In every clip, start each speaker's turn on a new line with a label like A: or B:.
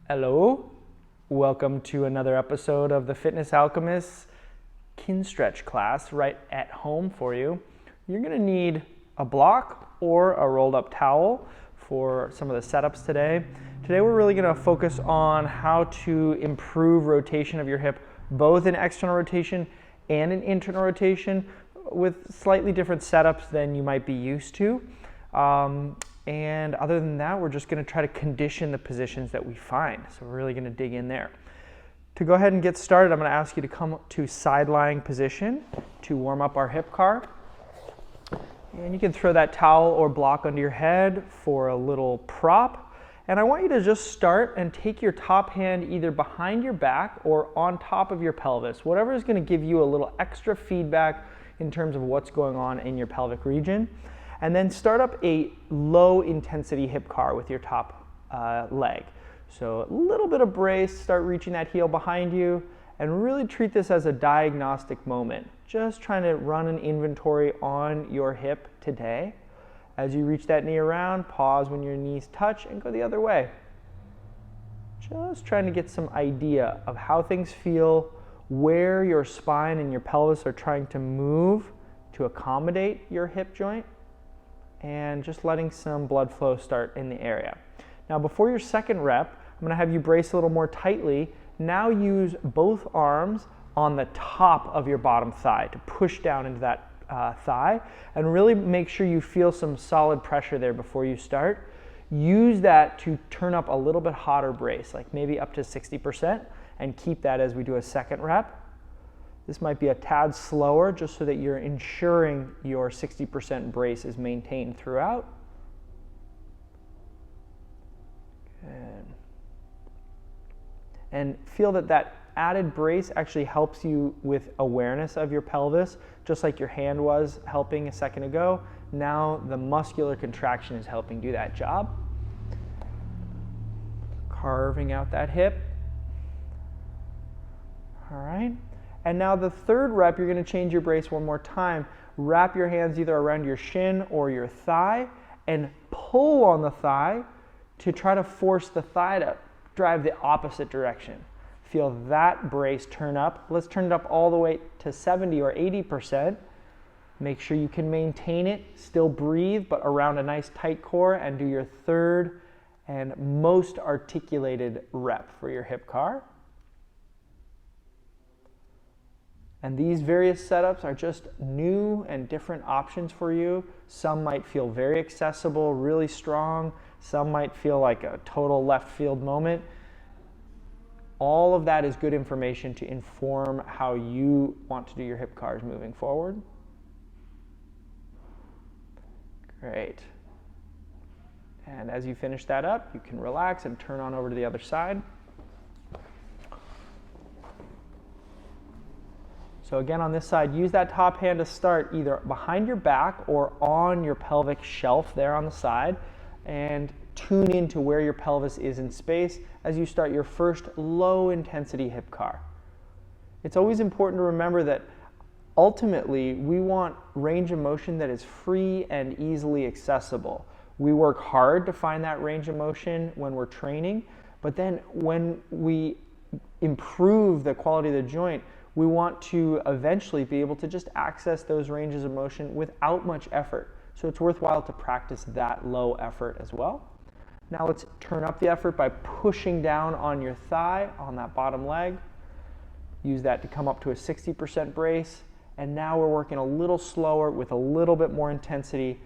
A: Hello, welcome to another episode of the Fitness Alchemists Kinstretch class right at home for you. You're going to need a block or a rolled up towel for some of the setups today. Today we're really going to focus on how to improve rotation of your hip, both in external rotation and in internal rotation, with slightly different setups than you might be used to. And other than that, we're just going to try to condition the positions that we find. So we're really going to dig in there. To go ahead and get started, I'm going to ask you to come to side lying position to warm up our hip car. And you can throw that towel or block under your head for a little prop. And I want you to just start and take your top hand either behind your back or on top of your pelvis, whatever is going to give you a little extra feedback in terms of what's going on in your pelvic region. And then start up a low intensity hip car with your top leg. So a little bit of brace, start reaching that heel behind you, and really treat this as a diagnostic moment. Just trying to run an inventory on your hip today. As you reach that knee around, pause when your knees touch and go the other way. Just trying to get some idea of how things feel, where your spine and your pelvis are trying to move to accommodate your hip joint, and just letting some blood flow start in the area. Now before your second rep, I'm going to have you brace a little more tightly. Now use both arms on the top of your bottom thigh to push down into that thigh, and really make sure you feel some solid pressure there before you start. Use that to turn up a little bit hotter brace, like maybe up to 60%, and keep that as we do a second rep. This might be a tad slower just so that you're ensuring your 60% brace is maintained throughout. Good. And feel that that added brace actually helps you with awareness of your pelvis, just like your hand was helping a second ago. Now the muscular contraction is helping do that job. Carving out that hip. All right. And now the third rep, you're going to change your brace one more time. Wrap your hands either around your shin or your thigh and pull on the thigh to try to force the thigh to drive the opposite direction. Feel that brace turn up. Let's turn it up all the way to 70 or 80%. Make sure you can maintain it, still breathe, but around a nice tight core, and do your third and most articulated rep for your hip car. And these various setups are just new and different options for you. Some might feel very accessible, really strong. Some might feel like a total left field moment. All of that is good information to inform how you want to do your hip cars moving forward. Great. And as you finish that up, you can relax and turn on over to the other side. So again, on this side, use that top hand to start either behind your back or on your pelvic shelf there on the side, and tune into where your pelvis is in space as you start your first low intensity hip car. It's always important to remember that ultimately we want range of motion that is free and easily accessible. We work hard to find that range of motion when we're training, but then when we improve the quality of the joint, we want to eventually be able to just access those ranges of motion without much effort. So it's worthwhile to practice that low effort as well. Now let's turn up the effort by pushing down on your thigh, on that bottom leg. Use that to come up to a 60% brace. And now we're working a little slower with a little bit more intensity,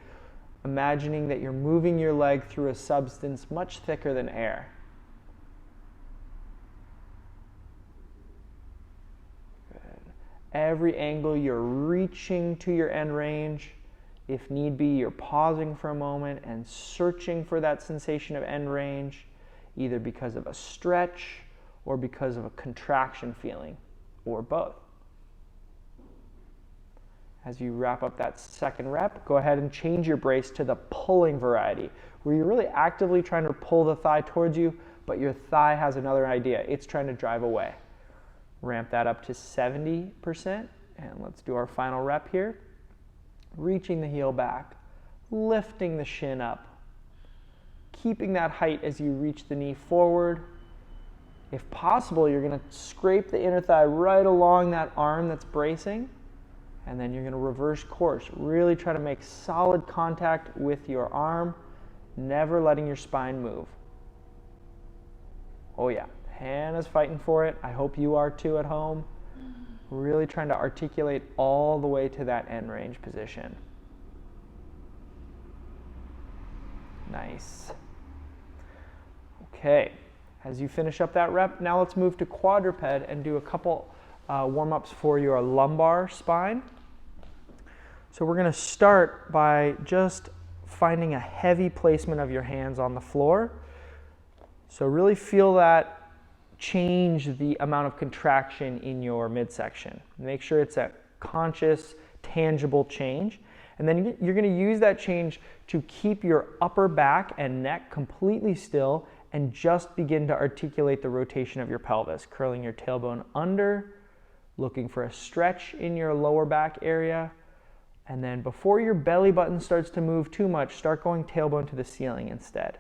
A: imagining that you're moving your leg through a substance much thicker than air. Every angle, you're reaching to your end range. If need be, you're pausing for a moment and searching for that sensation of end range, either because of a stretch or because of a contraction feeling, or both. As you wrap up that second rep, go ahead and change your brace to the pulling variety, where you're really actively trying to pull the thigh towards you, but your thigh has another idea. It's trying to drive away. Ramp that up to 70%, and let's do our final rep here. Reaching the heel back, lifting the shin up, keeping that height as you reach the knee forward, If possible, you're going to scrape the inner thigh right along that arm that's bracing, and then you're going to reverse course. Really try to make solid contact with your arm, never letting your spine move. Oh yeah, Hannah's fighting for it. I hope you are too at home. Really trying to articulate all the way to that end range position. Nice. Okay, as you finish up that rep, now let's move to quadruped and do a couple warm-ups for your lumbar spine. So we're going to start by just finding a heavy placement of your hands on the floor. So really feel that change the amount of contraction in your midsection. Make sure it's a conscious, tangible change. And then you're going to use that change to keep your upper back and neck completely still and just begin to articulate the rotation of your pelvis, curling your tailbone under, looking for a stretch in your lower back area. And then before your belly button starts to move too much, start going tailbone to the ceiling instead.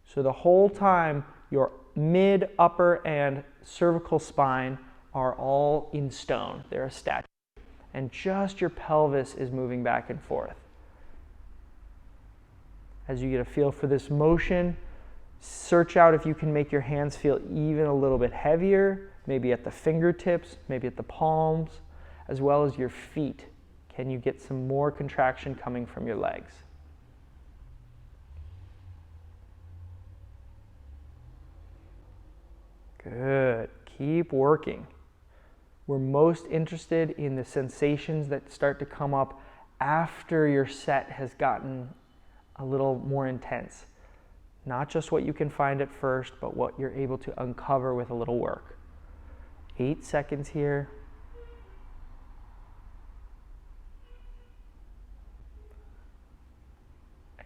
A: So the whole time, your mid, upper, and cervical spine are all in stone. They're a statue. And just your pelvis is moving back and forth. As you get a feel for this motion, search out if you can make your hands feel even a little bit heavier, maybe at the fingertips, maybe at the palms, as well as your feet. Can you get some more contraction coming from your legs? Good. Keep working. We're most interested in the sensations that start to come up after your set has gotten a little more intense. Not just what you can find at first, but what you're able to uncover with a little work. 8 seconds here.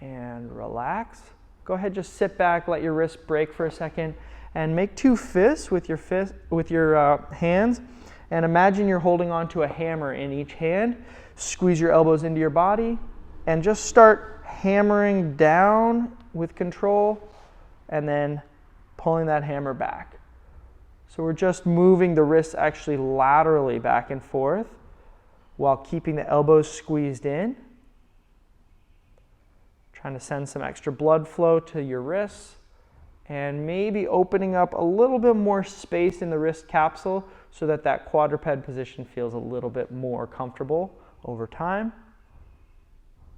A: And relax. Go ahead, just sit back, let your wrists break for a second, and make 2 fists with your hands. And imagine you're holding onto a hammer in each hand. Squeeze your elbows into your body, and just start hammering down with control, and then pulling that hammer back. So we're just moving the wrists actually laterally back and forth while keeping the elbows squeezed in. Trying to send some extra blood flow to your wrists, and maybe opening up a little bit more space in the wrist capsule so that that quadruped position feels a little bit more comfortable over time.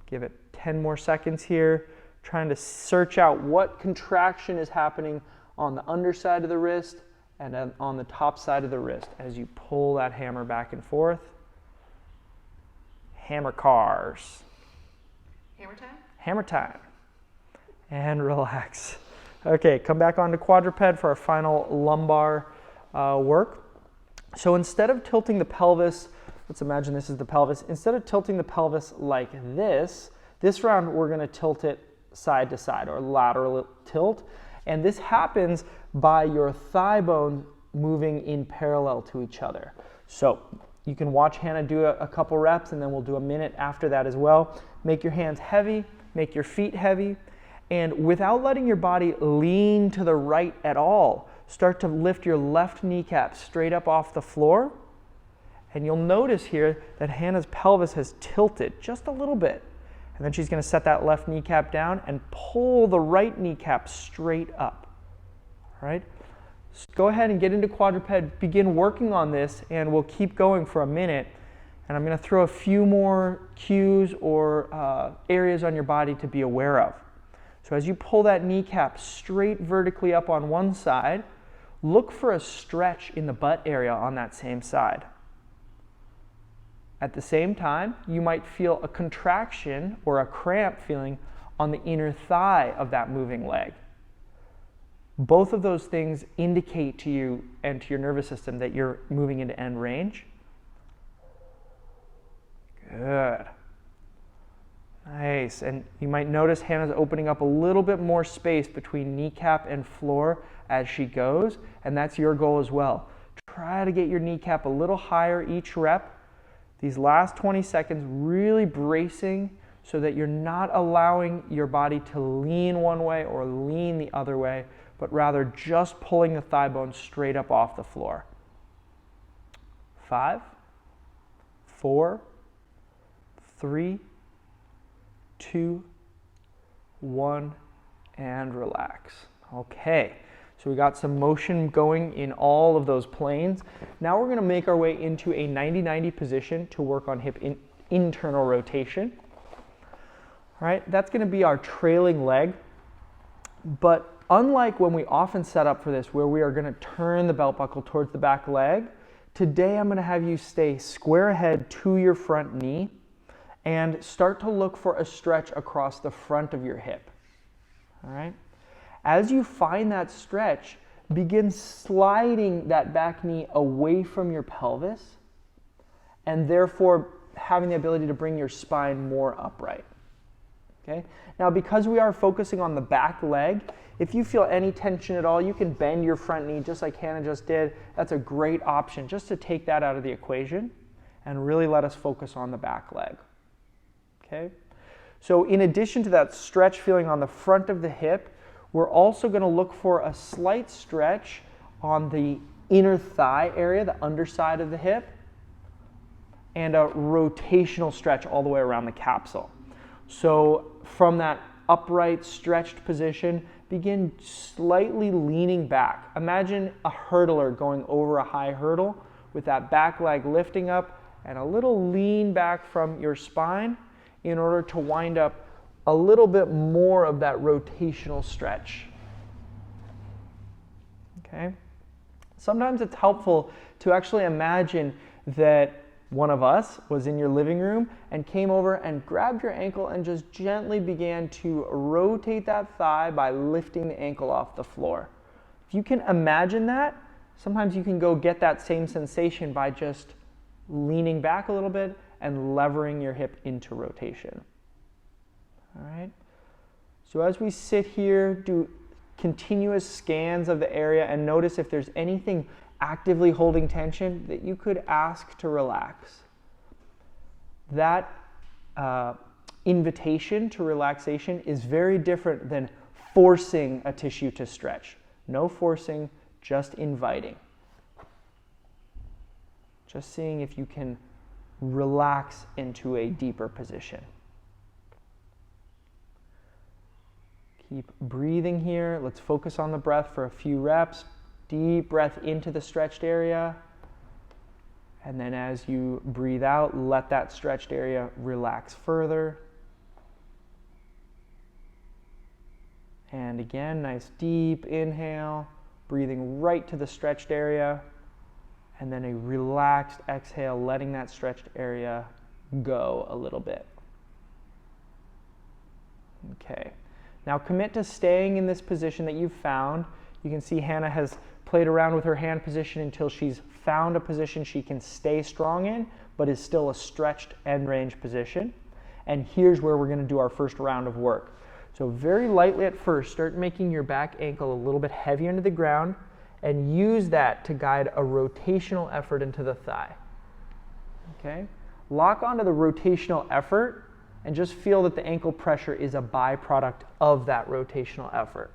A: Give it 10 more seconds here, trying to search out what contraction is happening on the underside of the wrist and on the top side of the wrist as you pull that hammer back and forth. Hammer cars.
B: Hammer time?
A: Hammer time. And relax. Okay, come back onto quadruped for our final lumbar work. So instead of tilting the pelvis, let's imagine this is the pelvis. Instead of tilting the pelvis like this round we're going to tilt it side to side, or lateral tilt. And this happens by your thigh bone moving in parallel to each other. So you can watch Hannah do a couple reps, and then we'll do a minute after that as well. Make your hands heavy, make your feet heavy, and without letting your body lean to the right at all, start to lift your left kneecap straight up off the floor. And you'll notice here that Hannah's pelvis has tilted just a little bit. And then she's going to set that left kneecap down and pull the right kneecap straight up. All right? So go ahead and get into quadruped. Begin working on this, and we'll keep going for a minute. And I'm going to throw a few more cues or areas on your body to be aware of. So as you pull that kneecap straight vertically up on one side, look for a stretch in the butt area on that same side. At the same time, you might feel a contraction or a cramp feeling on the inner thigh of that moving leg. Both of those things indicate to you and to your nervous system that you're moving into end range. Good. Nice. And you might notice Hannah's opening up a little bit more space between kneecap and floor as she goes, and that's your goal as well. Try to get your kneecap a little higher each rep. These last 20 seconds really bracing so that you're not allowing your body to lean one way or lean the other way, but rather just pulling the thigh bone straight up off the floor. 5, 4, 3, 2, 1, and relax. Okay, so we got some motion going in all of those planes. Now we're going to make our way into a 90-90 position to work on hip internal rotation. All right, that's going to be our trailing leg. But unlike when we often set up for this, where we are going to turn the belt buckle towards the back leg, today I'm going to have you stay square ahead to your front knee and start to look for a stretch across the front of your hip. All right? As you find that stretch, begin sliding that back knee away from your pelvis and therefore having the ability to bring your spine more upright. Okay? Now, because we are focusing on the back leg, if you feel any tension at all, you can bend your front knee just like Hannah just did. That's a great option just to take that out of the equation and really let us focus on the back leg. Okay? So in addition to that stretch feeling on the front of the hip, we're also going to look for a slight stretch on the inner thigh area, the underside of the hip, and a rotational stretch all the way around the capsule. So from that upright, stretched position, begin slightly leaning back. Imagine a hurdler going over a high hurdle with that back leg lifting up and a little lean back from your spine in order to wind up a little bit more of that rotational stretch. Okay? Sometimes it's helpful to actually imagine that one of us was in your living room and came over and grabbed your ankle and just gently began to rotate that thigh by lifting the ankle off the floor. If you can imagine that, sometimes you can go get that same sensation by just leaning back a little bit and levering your hip into rotation. All right? So as we sit here, do continuous scans of the area and notice if there's anything actively holding tension that you could ask to relax. That invitation to relaxation is very different than forcing a tissue to stretch. No forcing, just inviting. Just seeing if you can relax into a deeper position. Keep breathing here. Let's focus on the breath for a few reps. Deep breath into the stretched area. And then as you breathe out, let that stretched area relax further. And again, nice deep inhale, breathing right to the stretched area. And then a relaxed exhale, letting that stretched area go a little bit. Okay. Now commit to staying in this position that you've found. You can see Hannah has played around with her hand position until she's found a position she can stay strong in, but is still a stretched end range position. And here's where we're going to do our first round of work. So very lightly at first, start making your back ankle a little bit heavier into the ground and use that to guide a rotational effort into the thigh. Okay? Lock onto the rotational effort and just feel that the ankle pressure is a byproduct of that rotational effort.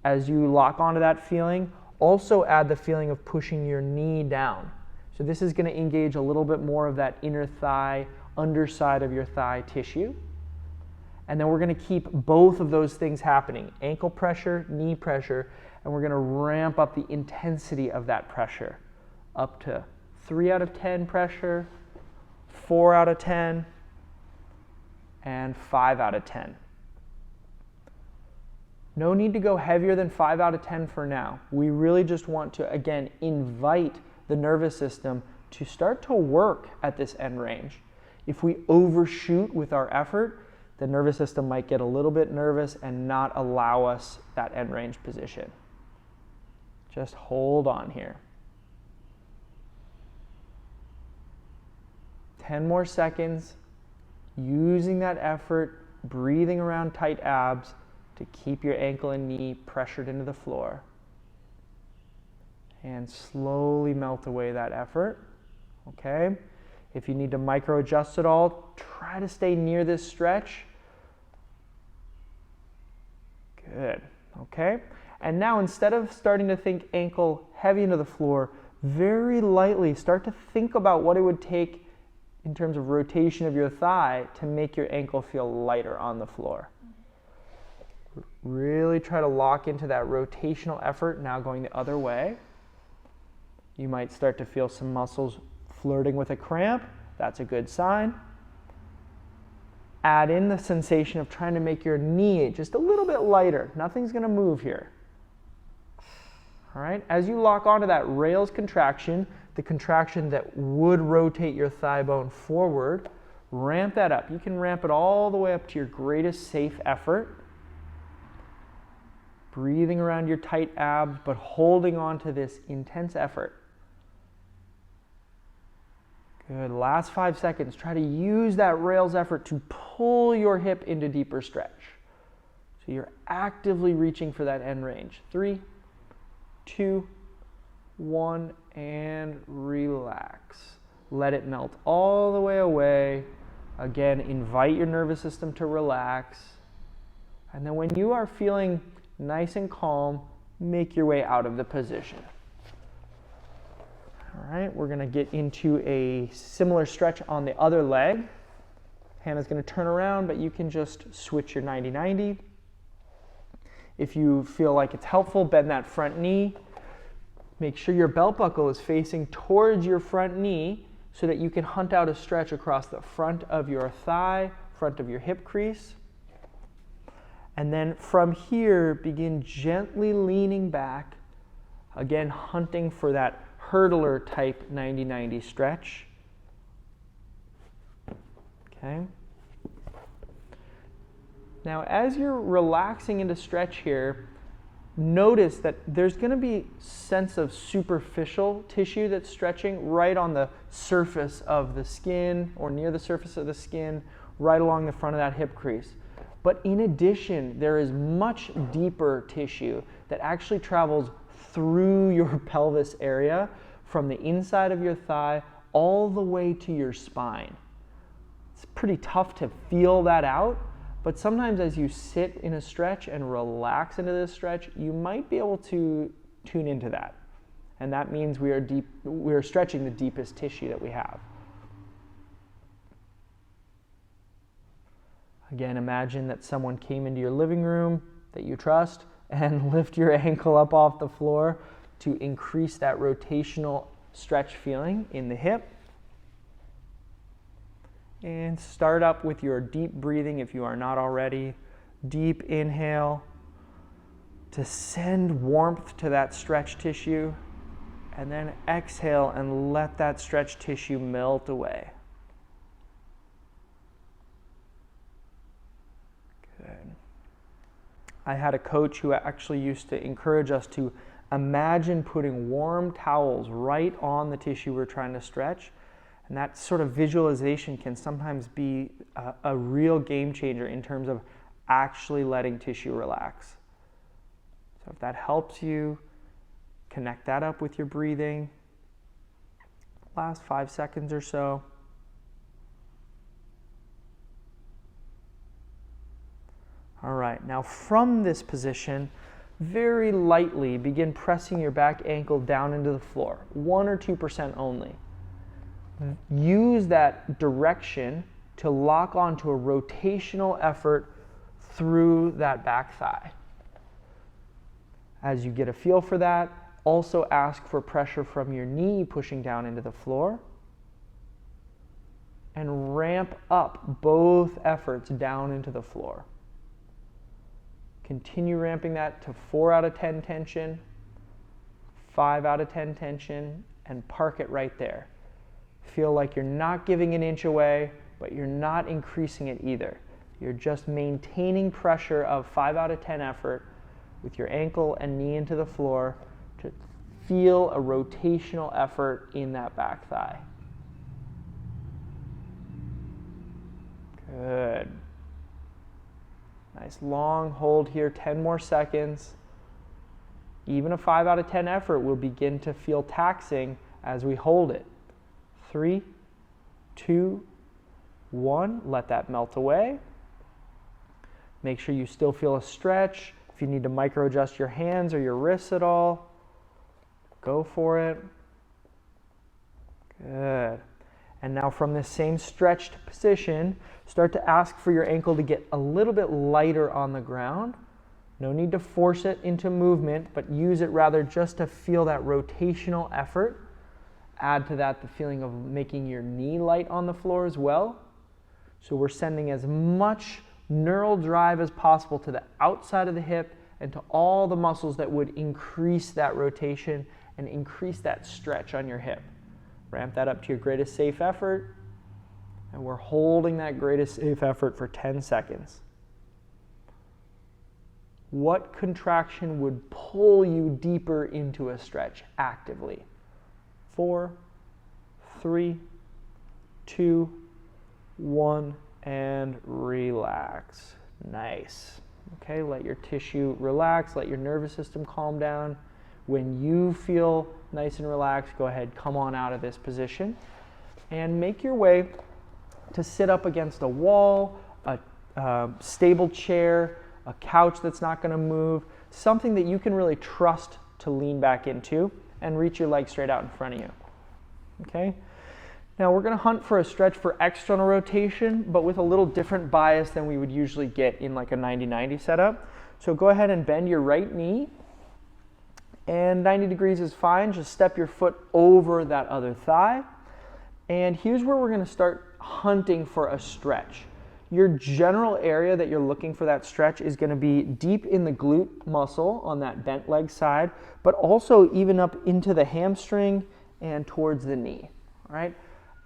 A: As you lock onto that feeling, also add the feeling of pushing your knee down. So this is going to engage a little bit more of that inner thigh, underside of your thigh tissue. And then we're going to keep both of those things happening, ankle pressure, knee pressure, and we're going to ramp up the intensity of that pressure up to 3 out of 10 pressure, 4 out of 10, and 5 out of 10. No need to go heavier than 5 out of 10 for now. We really just want to, again, invite the nervous system to start to work at this end range. If we overshoot with our effort, the nervous system might get a little bit nervous and not allow us that end range position. Just hold on here. 10 more seconds, using that effort, breathing around tight abs, to keep your ankle and knee pressured into the floor. And slowly melt away that effort. Okay? If you need to micro adjust at all, try to stay near this stretch. Good. Okay? And now instead of starting to think ankle heavy into the floor, very lightly start to think about what it would take in terms of rotation of your thigh to make your ankle feel lighter on the floor. Really try to lock into that rotational effort, now going the other way. You might start to feel some muscles flirting with a cramp. That's a good sign. Add in the sensation of trying to make your knee just a little bit lighter. Nothing's going to move here. All right, as you lock onto that rails contraction, the contraction that would rotate your thigh bone forward, ramp that up. You can ramp it all the way up to your greatest safe effort. Breathing around your tight abs, but holding on to this intense effort. Good, last 5 seconds. Try to use that rails effort to pull your hip into deeper stretch. So you're actively reaching for that end range. 3, 2, 1, and relax. Let it melt all the way away. Again, invite your nervous system to relax. And then when you are feeling nice and calm, make your way out of the position. All right, we're going to get into a similar stretch on the other leg. Hannah's going to turn around, but you can just switch your 90-90. If you feel like it's helpful, bend that front knee. Make sure your belt buckle is facing towards your front knee so that you can hunt out a stretch across the front of your thigh, front of your hip crease. And then from here, begin gently leaning back, again hunting for that hurdler type 90-90 stretch. Okay. Now, as you're relaxing into stretch here, notice that there's going to be sense of superficial tissue that's stretching right on the surface of the skin or near the surface of the skin, right along the front of that hip crease. But in addition, there is much deeper tissue that actually travels through your pelvis area from the inside of your thigh all the way to your spine. It's pretty tough to feel that out, but sometimes as you sit in a stretch and relax into this stretch, you might be able to tune into that. And that means we are stretching the deepest tissue that we have. Again, imagine that someone came into your living room that you trust and lift your ankle up off the floor to increase that rotational stretch feeling in the hip. And start up with your deep breathing if you are not already. Deep inhale to send warmth to that stretch tissue. And then exhale and let that stretch tissue melt away. Good. I had a coach who actually used to encourage us to imagine putting warm towels right on the tissue we're trying to stretch. And that sort of visualization can sometimes be a real game changer in terms of actually letting tissue relax. So if that helps you, connect that up with your breathing. Last 5 seconds or so. All right, now from this position, very lightly begin pressing your back ankle down into the floor, 1 or 2% only. Use that direction to lock onto a rotational effort through that back thigh. As you get a feel for that, also ask for pressure from your knee pushing down into the floor. And ramp up both efforts down into the floor. Continue ramping that to 4 out of 10 tension, 5 out of 10 tension, and park it right there. Feel like you're not giving an inch away, but you're not increasing it either. You're just maintaining pressure of 5 out of 10 effort with your ankle and knee into the floor to feel a rotational effort in that back thigh. Good. Nice long hold here, 10 more seconds. Even a 5 out of 10 effort will begin to feel taxing as we hold it. 3, 2, 1, let that melt away. Make sure you still feel a stretch. If you need to micro adjust your hands or your wrists at all, go for it. Good. And now from this same stretched position, start to ask for your ankle to get a little bit lighter on the ground. No need to force it into movement, but use it rather just to feel that rotational effort. Add to that the feeling of making your knee light on the floor as well. So we're sending as much neural drive as possible to the outside of the hip and to all the muscles that would increase that rotation and increase that stretch on your hip. Ramp that up to your greatest safe effort, and we're holding that greatest safe effort for 10 seconds. What contraction would pull you deeper into a stretch actively? 4, 3, 2, 1, and relax. Nice. Okay, let your tissue relax, let your nervous system calm down. When you feel nice and relaxed, go ahead, come on out of this position and make your way to sit up against a wall, a stable chair, a couch that's not going to move, something that you can really trust to lean back into and reach your legs straight out in front of you. Okay? Now we're going to hunt for a stretch for external rotation, but with a little different bias than we would usually get in like a 90-90 setup. So go ahead and bend your right knee, and 90 degrees is fine. Just step your foot over that other thigh. And here's where we're going to start hunting for a stretch. Your general area that you're looking for that stretch is going to be deep in the glute muscle on that bent leg side, but also even up into the hamstring and towards the knee. All right?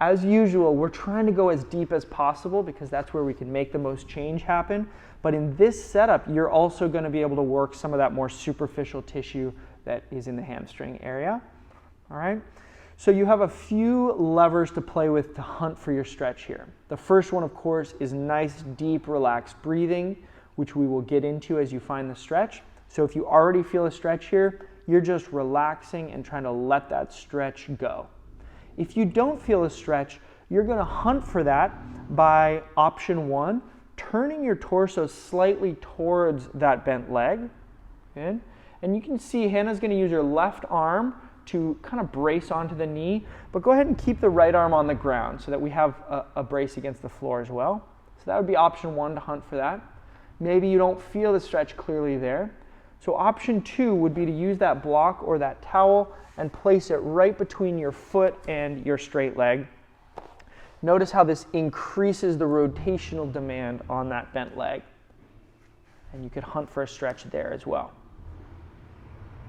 A: As usual, we're trying to go as deep as possible because that's where we can make the most change happen. But in this setup, you're also going to be able to work some of that more superficial tissue that is in the hamstring area. All right? So you have a few levers to play with to hunt for your stretch here. The first one, of course, is nice, deep, relaxed breathing, which we will get into as you find the stretch. So if you already feel a stretch here, you're just relaxing and trying to let that stretch go. If you don't feel a stretch, you're going to hunt for that by option 1, turning your torso slightly towards that bent leg. Okay? And you can see Hannah's going to use her left arm to kind of brace onto the knee, but go ahead and keep the right arm on the ground so that we have a brace against the floor as well. So that would be option 1 to hunt for that. Maybe you don't feel the stretch clearly there. So option 2 would be to use that block or that towel and place it right between your foot and your straight leg. Notice how this increases the rotational demand on that bent leg. And you could hunt for a stretch there as well.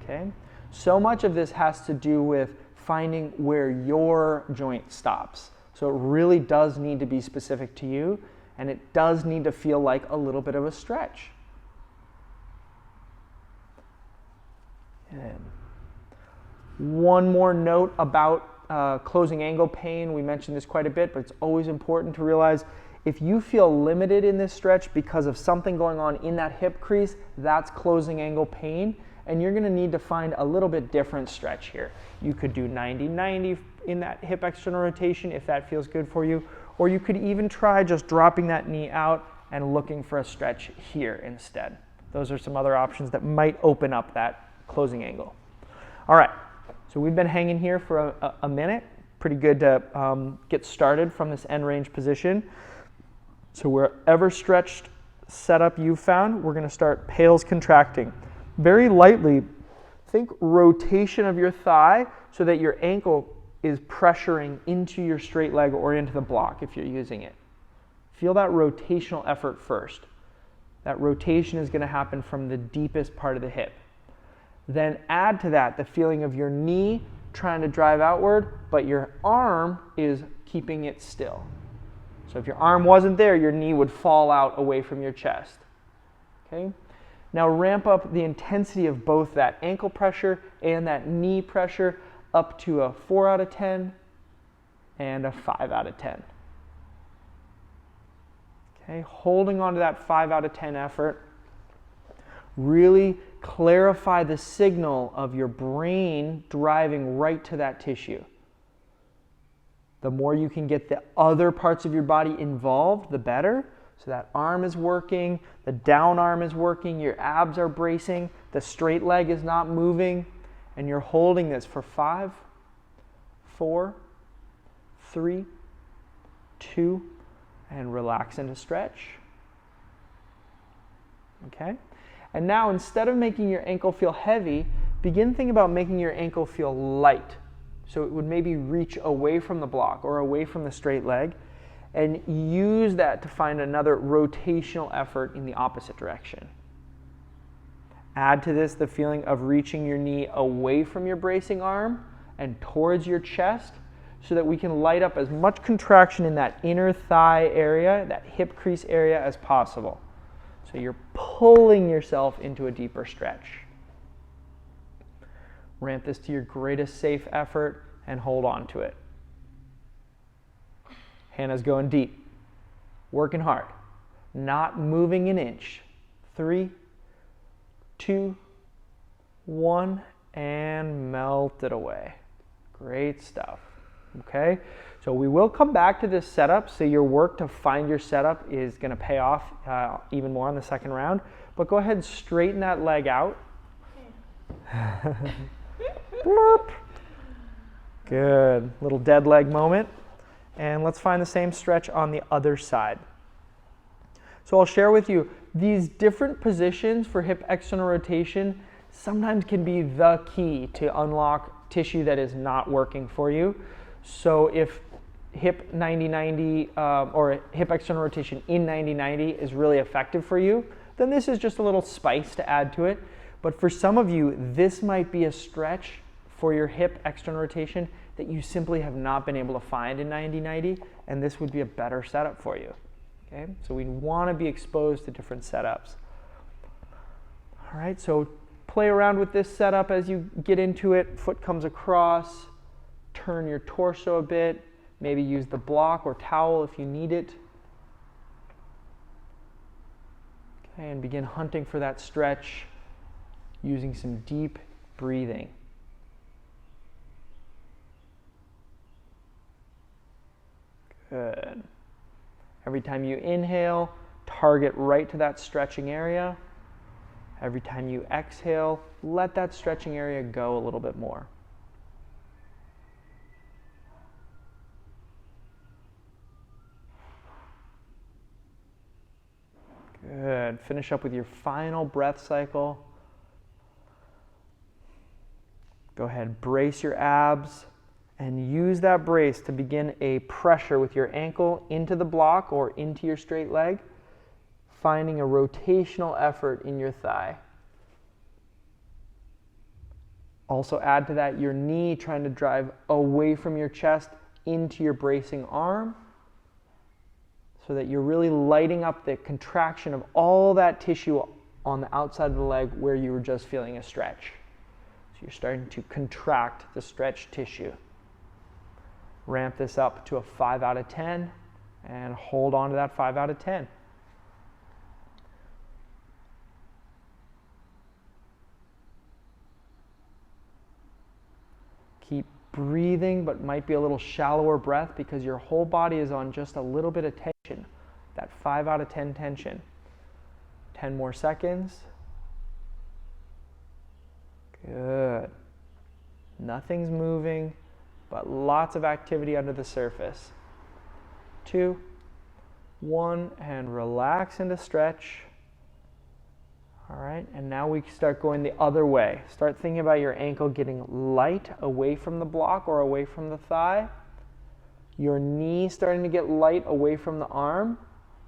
A: Okay? So much of this has to do with finding where your joint stops. So it really does need to be specific to you, and it does need to feel like a little bit of a stretch. And one more note about closing angle pain. We mentioned this quite a bit, but it's always important to realize if you feel limited in this stretch because of something going on in that hip crease, that's closing angle pain. And you're going to need to find a little bit different stretch here. You could do 90-90 in that hip external rotation if that feels good for you, or you could even try just dropping that knee out and looking for a stretch here instead. Those are some other options that might open up that closing angle. All right, so we've been hanging here for a minute. Pretty good to get started from this end range position. So wherever stretched setup you've found, we're going to start pales contracting. Very lightly, think rotation of your thigh so that your ankle is pressuring into your straight leg or into the block if you're using it. Feel that rotational effort first. That rotation is going to happen from the deepest part of the hip. Then add to that the feeling of your knee trying to drive outward, but your arm is keeping it still. So if your arm wasn't there, your knee would fall out away from your chest. Okay? Now ramp up the intensity of both that ankle pressure and that knee pressure up to a 4 out of 10 and a 5 out of 10. Okay, holding on to that 5 out of 10 effort. Really clarify the signal of your brain driving right to that tissue. The more you can get the other parts of your body involved, the better. So that arm is working, the down arm is working, your abs are bracing, the straight leg is not moving, and you're holding this for 5, 4, 3, 2, and relax into stretch. Okay? And now instead of making your ankle feel heavy, begin thinking about making your ankle feel light. So it would maybe reach away from the block or away from the straight leg, and use that to find another rotational effort in the opposite direction. Add to this the feeling of reaching your knee away from your bracing arm and towards your chest so that we can light up as much contraction in that inner thigh area, that hip crease area, as possible. So you're pulling yourself into a deeper stretch. Ramp this to your greatest safe effort and hold on to it. Hannah's going deep, working hard, not moving an inch. 3, 2, 1, and melt it away. Great stuff. Okay, so we will come back to this setup, so your work to find your setup is going to pay off even more in the second round. But go ahead and straighten that leg out. Blurp. Good. Little dead leg moment. And let's find the same stretch on the other side. So I'll share with you, these different positions for hip external rotation sometimes can be the key to unlock tissue that is not working for you. So if hip 90-90 or hip external rotation in 90-90 is really effective for you, then this is just a little spice to add to it. But for some of you, this might be a stretch for your hip external rotation that you simply have not been able to find in 90-90, and this would be a better setup for you. Okay, so we want to be exposed to different setups. All right, so play around with this setup as you get into it. Foot comes across, turn your torso a bit, maybe use the block or towel if you need it. Okay, and begin hunting for that stretch using some deep breathing. Good. Every time you inhale, target right to that stretching area. Every time you exhale, let that stretching area go a little bit more. Good. Finish up with your final breath cycle. Go ahead, brace your abs, and use that brace to begin a pressure with your ankle into the block or into your straight leg, finding a rotational effort in your thigh. Also add to that your knee trying to drive away from your chest into your bracing arm so that you're really lighting up the contraction of all that tissue on the outside of the leg where you were just feeling a stretch. So you're starting to contract the stretched tissue. Ramp this up to a 5 out of 10 and hold on to that 5 out of 10. Keep breathing, but might be a little shallower breath because your whole body is on just a little bit of tension, that 5 out of 10 tension. 10 more seconds. Good. Nothing's moving, but lots of activity under the surface. 2, 1, and relax into stretch. All right, and now we start going the other way. Start thinking about your ankle getting light away from the block or away from the thigh. Your knee starting to get light away from the arm.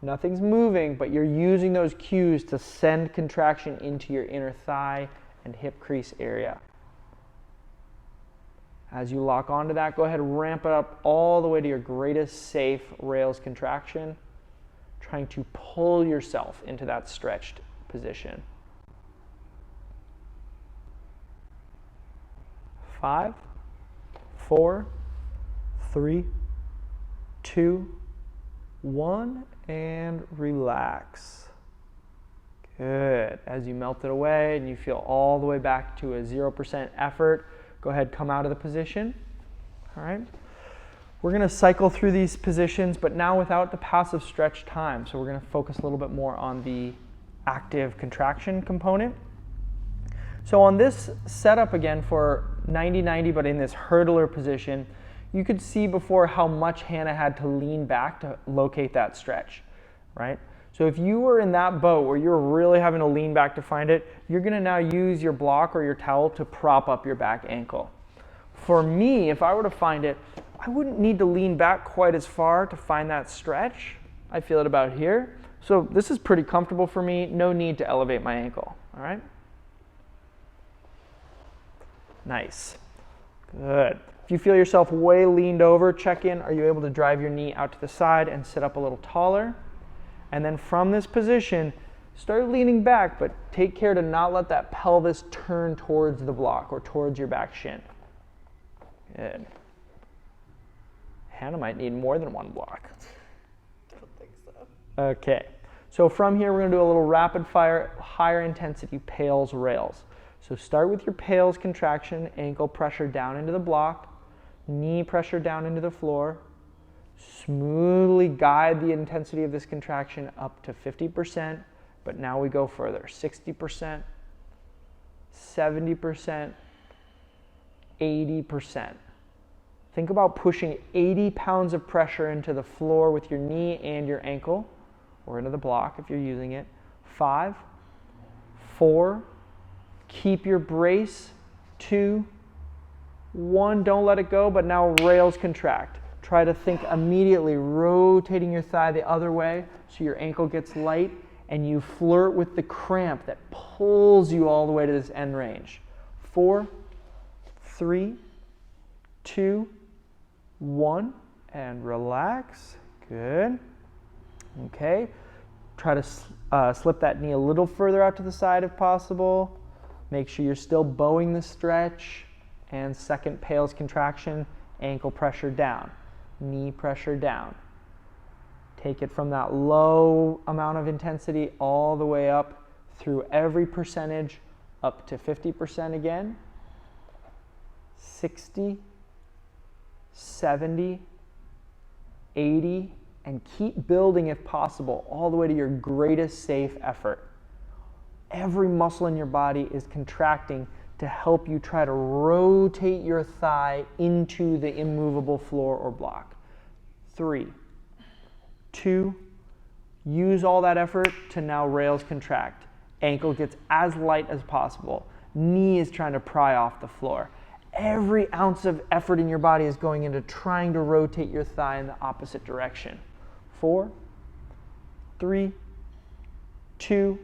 A: Nothing's moving, but you're using those cues to send contraction into your inner thigh and hip crease area. As you lock onto that, go ahead and ramp it up all the way to your greatest safe rails contraction, trying to pull yourself into that stretched position. 5, 4, 3, 2, 1, and relax. Good. As you melt it away and you feel all the way back to a 0% effort, go ahead, come out of the position. All right. We're going to cycle through these positions, but now without the passive stretch time. So we're going to focus a little bit more on the active contraction component. So on this setup again for 90-90, but in this hurdler position, you could see before how much Hannah had to lean back to locate that stretch, right? So if you were in that boat where you're really having to lean back to find it, you're going to now use your block or your towel to prop up your back ankle. For me, if I were to find it, I wouldn't need to lean back quite as far to find that stretch. I feel it about here. So this is pretty comfortable for me. No need to elevate my ankle, all right? Nice. Good. If you feel yourself way leaned over, check in. Are you able to drive your knee out to the side and sit up a little taller? And then from this position, start leaning back, but take care to not let that pelvis turn towards the block or towards your back shin. Good. Hannah might need more than one block.
B: I don't think so.
A: Okay. So from here, we're going to do a little rapid fire, higher intensity pails rails. So start with your pails contraction, ankle pressure down into the block, knee pressure down into the floor. Smoothly guide the intensity of this contraction up to 50%, but now we go further, 60%, 70%, 80%. Think about pushing 80 pounds of pressure into the floor with your knee and your ankle, or into the block if you're using it. 5, 4, keep your brace. 2, 1, don't let it go, but now rails contract. Try to think immediately rotating your thigh the other way so your ankle gets light and you flirt with the cramp that pulls you all the way to this end range. 4, 3, 2, 1, and relax. Good. Okay. Try to slip that knee a little further out to the side if possible. Make sure you're still bowing the stretch. And second pails contraction, ankle pressure down, knee pressure down. Take it from that low amount of intensity all the way up through every percentage up to 50% again. 60, 70, 80, and keep building if possible all the way to your greatest safe effort. Every muscle in your body is contracting to help you try to rotate your thigh into the immovable floor or block. 3, 2, use all that effort to now rails contract. Ankle gets as light as possible. Knee is trying to pry off the floor. Every ounce of effort in your body is going into trying to rotate your thigh in the opposite direction. 4, 3, 2,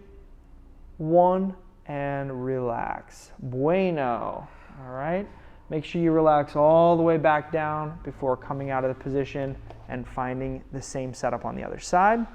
A: 1, and relax. Bueno. All right. Make sure you relax all the way back down before coming out of the position and finding the same setup on the other side.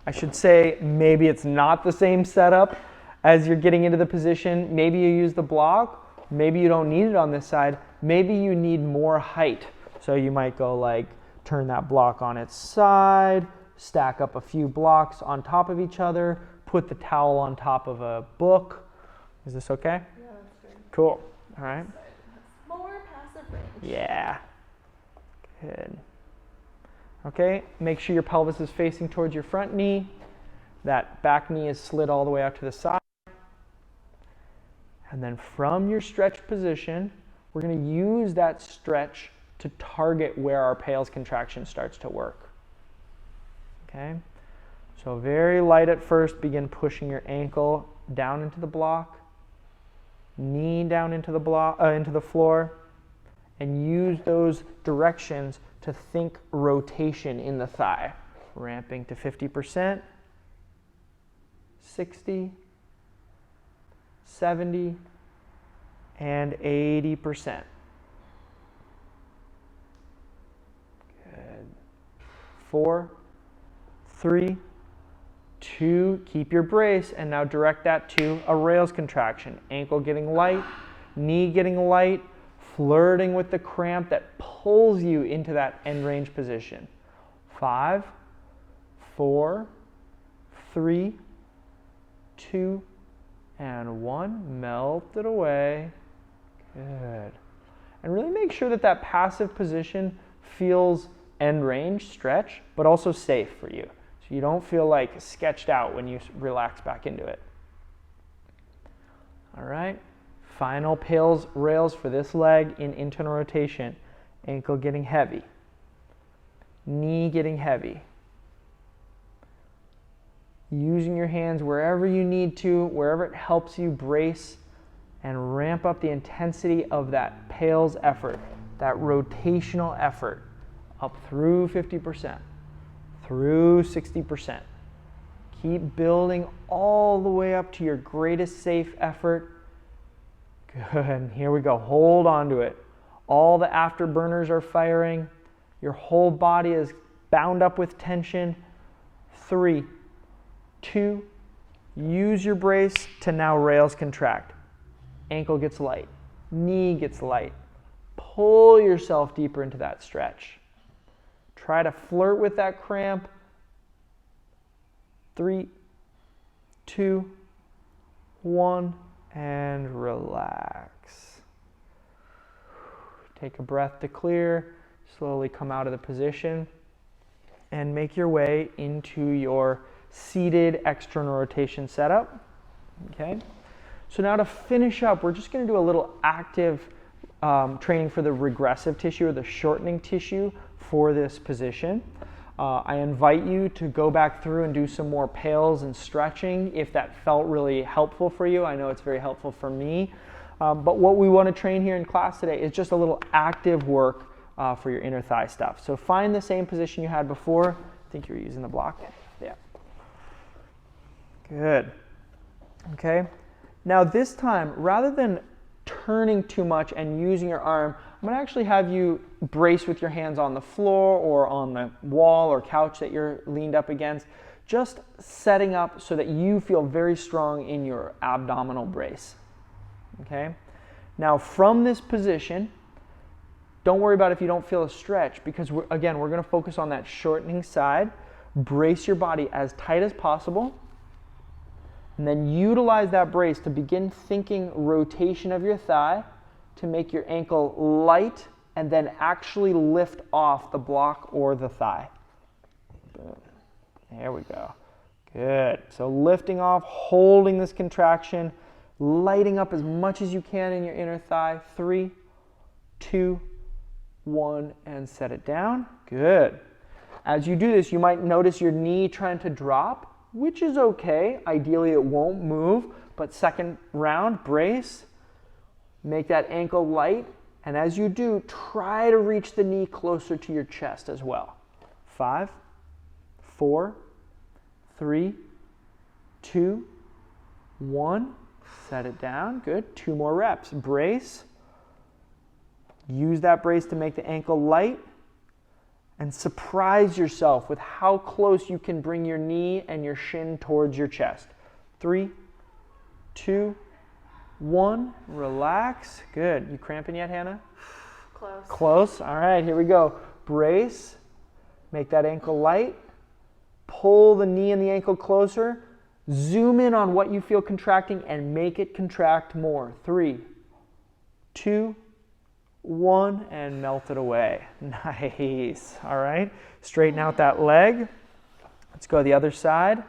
A: I should say maybe it's not the same setup as you're getting into the position. Maybe you use the block. Maybe you don't need it on this side. Maybe you need more height. So you might go like turn that block on its side, stack up a few blocks on top of each other, put the towel on top of a book. Is this okay?
B: Yeah, that's good.
A: Cool. All right.
B: More passive range.
A: Yeah. Good. Okay, make sure your pelvis is facing towards your front knee. That back knee is slid all the way out to the side. And then from your stretch position, we're going to use that stretch to target where our pails contraction starts to work. Okay? So very light at first, begin pushing your ankle down into the block, knee down into the block, into the floor, and use those directions to think rotation in the thigh. Ramping to 50%, 60, 70, and 80%. Good. 4, 3, 2, keep your brace, and now direct that to a rails contraction. Ankle getting light, knee getting light, flirting with the cramp that pulls you into that end range position. 5, 4, 3, 2, and 1. Melt it away. Good. and really make sure that that passive position feels end range, stretch, but also safe for you. So you don't feel like sketched out when you relax back into it. All right, final rails for this leg in internal rotation. Ankle getting heavy, knee getting heavy. Using your hands wherever you need to, wherever it helps you brace and ramp up the intensity of that PALS effort, that rotational effort, up through 50%, through 60%. Keep building all the way up to your greatest safe effort. Good, here we go, hold on to it. All the afterburners are firing. Your whole body is bound up with tension. 3, 2, use your brace to now rails contract. Ankle gets light, knee gets light. Pull yourself deeper into that stretch. Try to flirt with that cramp. 3, 2, 1, and relax. Take a breath to clear. Slowly come out of the position and make your way into your seated external rotation setup. Okay. So now to finish up, we're just going to do a little active training for the regressive tissue or the shortening tissue for this position. I invite you to go back through and do some more PALS and stretching if that felt really helpful for you. I know it's very helpful for me. But what we want to train here in class today is just a little active work for your inner thigh stuff. So find the same position you had before. I think you're using the block. Yeah. Good. Okay. Now this time, rather than turning too much and using your arm, I'm going to actually have you brace with your hands on the floor or on the wall or couch that you're leaned up against, just setting up so that you feel very strong in your abdominal brace. Okay? Now from this position, don't worry about if you don't feel a stretch, because we're going to focus on that shortening side. Brace your body as tight as possible, and then utilize that brace to begin thinking rotation of your thigh to make your ankle light and then actually lift off the block or the thigh. Boom. There we go. Good. So lifting off, holding this contraction, lighting up as much as you can in your inner thigh. 3, 2, 1, and set it down. Good. As you do this, you might notice your knee trying to drop, which is okay. Ideally, it won't move, but second round, brace. Make that ankle light, and as you do, try to reach the knee closer to your chest as well. 5, 4, 3, 2, 1. Set it down. Good. 2 more reps. Brace. Use that brace to make the ankle light, and surprise yourself with how close you can bring your knee and your shin towards your chest. 3, 2, 1. Relax. Good. You cramping yet, Hannah?
B: Close.
A: Close. All right, here we go. Brace. Make that ankle light. Pull the knee and the ankle closer. Zoom in on what you feel contracting and make it contract more. 3, 2, 1, and melt it away. Nice. All right. Straighten out that leg. Let's go to the other side.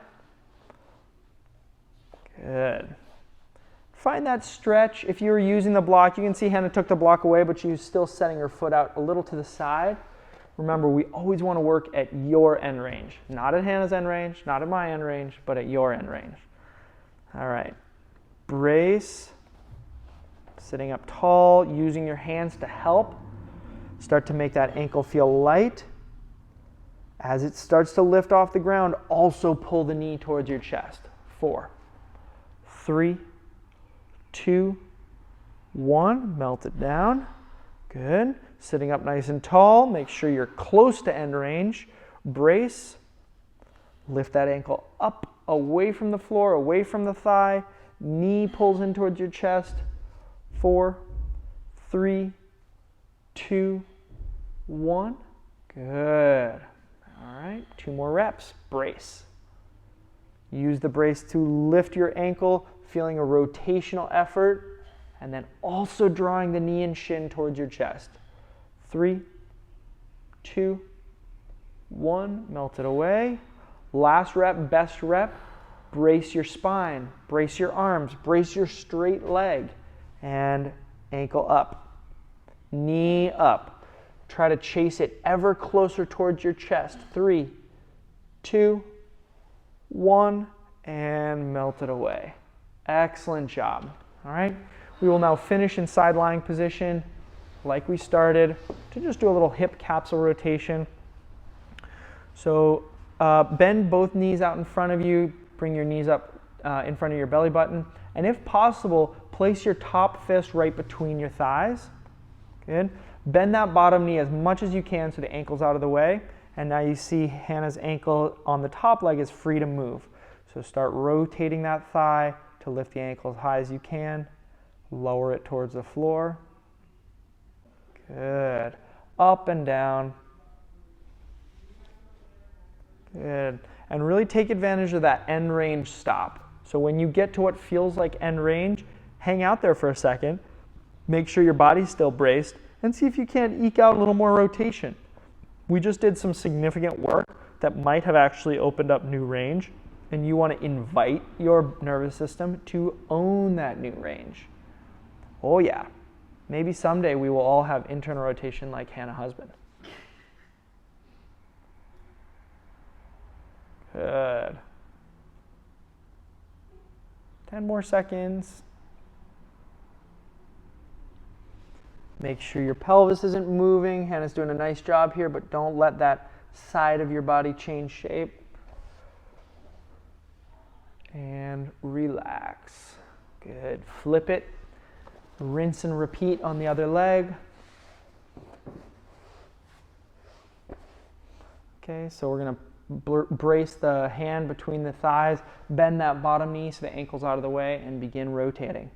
A: Good. Find that stretch. If you were using the block, you can see Hannah took the block away, but she was still setting her foot out a little to the side. Remember, we always want to work at your end range. Not at Hannah's end range, not at my end range, but at your end range. All right. Brace. Sitting up tall, using your hands to help. Start to make that ankle feel light. As it starts to lift off the ground, also pull the knee towards your chest. 4, 3, 2, 1. Melt it down. Good. Sitting up nice and tall. Make sure you're close to end range. Brace. Lift that ankle up, away from the floor, away from the thigh. Knee pulls in towards your chest. 4, 3, 2, 1. Good. All right, 2 more reps. Brace. Use the brace to lift your ankle, feeling a rotational effort, and then also drawing the knee and shin towards your chest. 3, 2, 1, melt it away. Last rep, best rep. Brace your spine, brace your arms, brace your straight leg, and ankle up, knee up. Try to chase it ever closer towards your chest. 3, 2, 1, and melt it away. Excellent job. All right, we will now finish in side lying position like we started to just do a little hip capsule rotation. So bend both knees out in front of you. Bring your knees up in front of your belly button. And if possible, place your top fist right between your thighs. Good. Bend that bottom knee as much as you can so the ankle's out of the way. And now you see Hannah's ankle on the top leg is free to move. So start rotating that thigh to lift the ankle as high as you can. Lower it towards the floor. Good. Up and down. Good. And really take advantage of that end range stop. So when you get to what feels like end range, hang out there for a second, make sure your body's still braced, and see if you can't eke out a little more rotation. We just did some significant work that might have actually opened up new range, and you want to invite your nervous system to own that new range. Oh yeah, maybe someday we will all have internal rotation like Hannah Husband. Good. 10 more seconds. Make sure your pelvis isn't moving. Hannah's doing a nice job here, but don't let that side of your body change shape. And relax. Good. Flip it. Rinse and repeat on the other leg. Okay, so we're going to brace the hand between the thighs, bend that bottom knee so the ankle's out of the way, and begin rotating.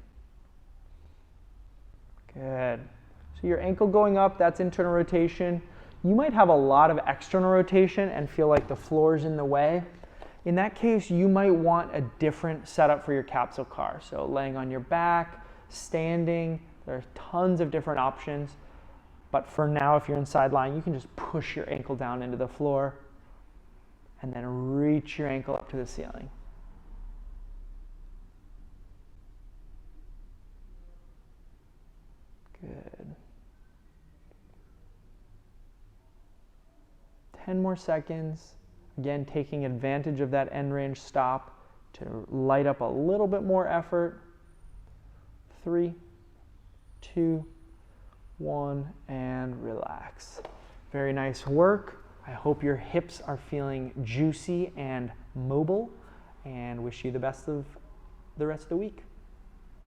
A: Good. So your ankle going up, that's internal rotation. You might have a lot of external rotation and feel like the floor's in the way. In that case, you might want a different setup for your capsule car. So laying on your back, standing, there are tons of different options. But for now, if you're in side lying, you can just push your ankle down into the floor and then reach your ankle up to the ceiling. Good. 10 more seconds. Again, taking advantage of that end range stop to light up a little bit more effort. 3, 2, 1, and relax. Very nice work. I hope your hips are feeling juicy and mobile, and wish you the best of the rest of the week.